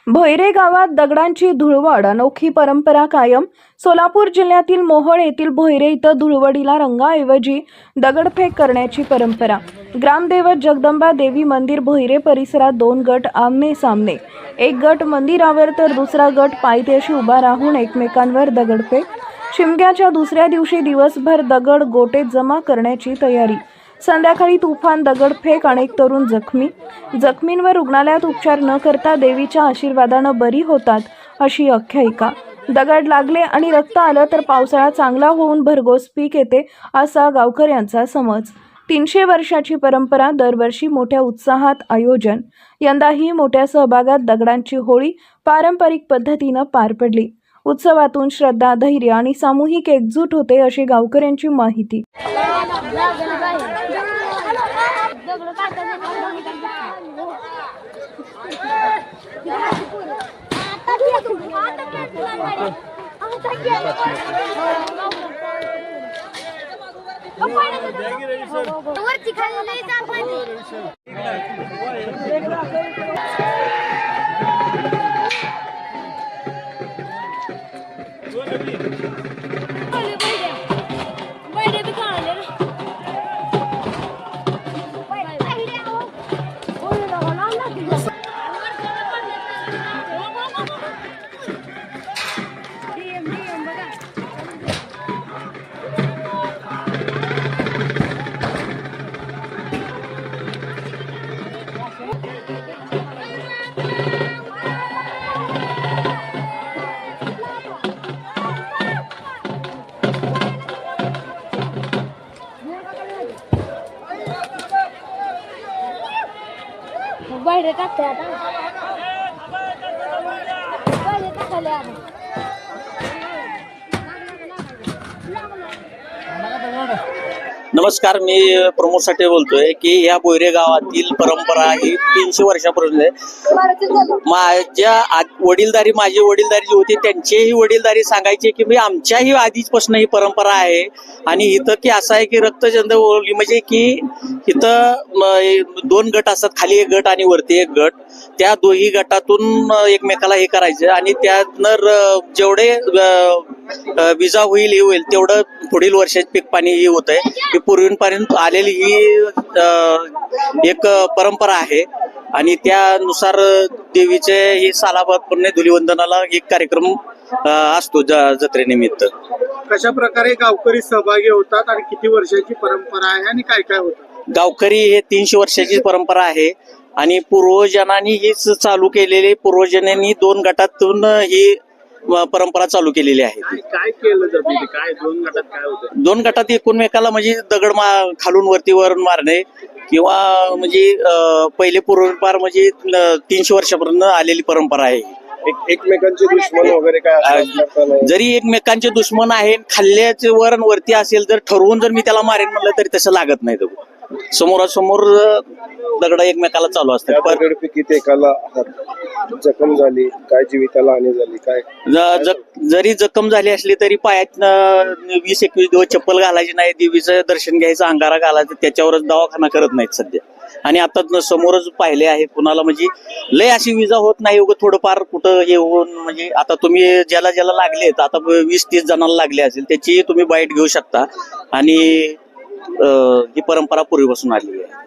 भोयरे गावात दगडांची धुळवड, अनोखी परंपरा कायम. सोलापूर जिल्ह्यातील मोहोळ येथील भोयरे इथं धुळवडीला रंगाऐवजी दगडफेक करण्याची परंपरा. ग्रामदैवत जगदंबा देवी मंदिर भोयरे परिसरात दोन गट आमने सामने. एक गट मंदिरावर तर दुसरा गट पायथ्याशी उभा राहून एकमेकांवर दगडफेक. शिमग्याच्या दुसऱ्या दिवशी दिवसभर दगड गोटे जमा करण्याची तयारी. संध्याकाळी तुफान दगडफेक, अनेक तरुण जखमींवर रुग्णालयात उपचार न करता देवीच्या आशीर्वादानं बरी होतात अशी आख्यायिका. दगड लागले आणि रक्त आलं तर पावसाळा चांगला होऊन भरघोस पीक येते असा गावकऱ्यांचा समज. 300 वर्षाची परंपरा, दरवर्षी मोठ्या उत्साहात आयोजन. यंदाही मोठ्या सहभागात दगडांची होळी पारंपरिक पद्धतीनं पार पडली. उत्सवातून श्रद्धा, धैर्य आणि सामूहिक एकजूट होते अशी गावकऱ्यांची माहिती. बाहेर टाकते आता बाहेर टाकायला आता. नमस्कार, मी प्रमोद साठे बोलतोय की या भोयरे गावातील परंपरा ही 300 वर्षापूर्वी माझी वडीलधारी जी होती त्यांचीही वडीलधारी सांगायची की मी आमच्याही आधीपासून ही परंपरा आहे. आणि इथं की असं आहे की रक्तचंद म्हणजे की इथं दोन गट असतात, खाली एक गट आणि वरती एक गट. त्या दोन्ही गटातून एकमेकाला हे करायचं आणि त्यातनं जेवढे विजा होईल हे होईल तेवढं पुढील वर्षात पीक पाणी हे होत आहे. ही पूर्वीपर्यंत आलेली ही एक परंपरा आहे. आणि त्यानुसार देवीचे ही सालाबादपणे धुलीवंदनाला एक कार्यक्रम असतो जत्रेनिमित्त. कशा प्रकारे गावकरी सहभागी होतात आणि किती वर्षाची परंपरा आहे आणि काय काय होतं? गावकरी हे 300 वर्षाची परंपरा आहे आणि पूर्वजांनी हीच चालू केलेली. पूर्वजांनी 2 गटातून ही परंपरा चालू केलेली आहे. काय केलं जातं? काय 2 गटात काय होतं? 2 गटात एकमेकाला म्हणजे दगड खालून वरती वर मारणे किंवा म्हणजे पहिले पूर्वपार म्हणजे 300 वर्षापर्यंत आलेली परंपरा आहे. एकमेकांचे दुश्मन वगैरे काय जरी एकमेकांचे दुश्मन आहे, खाल्ल्याचे वर वरती असेल तर ठरवून जर मी त्याला मारेन म्हणलं तरी तसं लागत नाही. समोरासमोर दगड एकमेकाला चालू असतात. दगडफेकीत एकाला जखम झाली, काय जीविताला हानी झाली काय? जरी जखम झाली असली तरी पायात 20-21 दिवस चप्पल घालायची नाही, देवीचं दर्शन घ्यायचं, अंगारा घालायचं, त्याच्यावरच दवाखाना करत नाहीत सध्या. आणि आता समोरच पाहिले आहे कुणाला म्हणजे लय अशी विजा होत नाही, थोडंफार कुठं हे होऊन म्हणजे आता तुम्ही ज्याला ज्याला लागलेत, आता 20-30 जणांना लागले असेल त्याची तुम्ही बाईट घेऊ शकता. आणि ही परंपरा पूर्वीपासून आली आहे.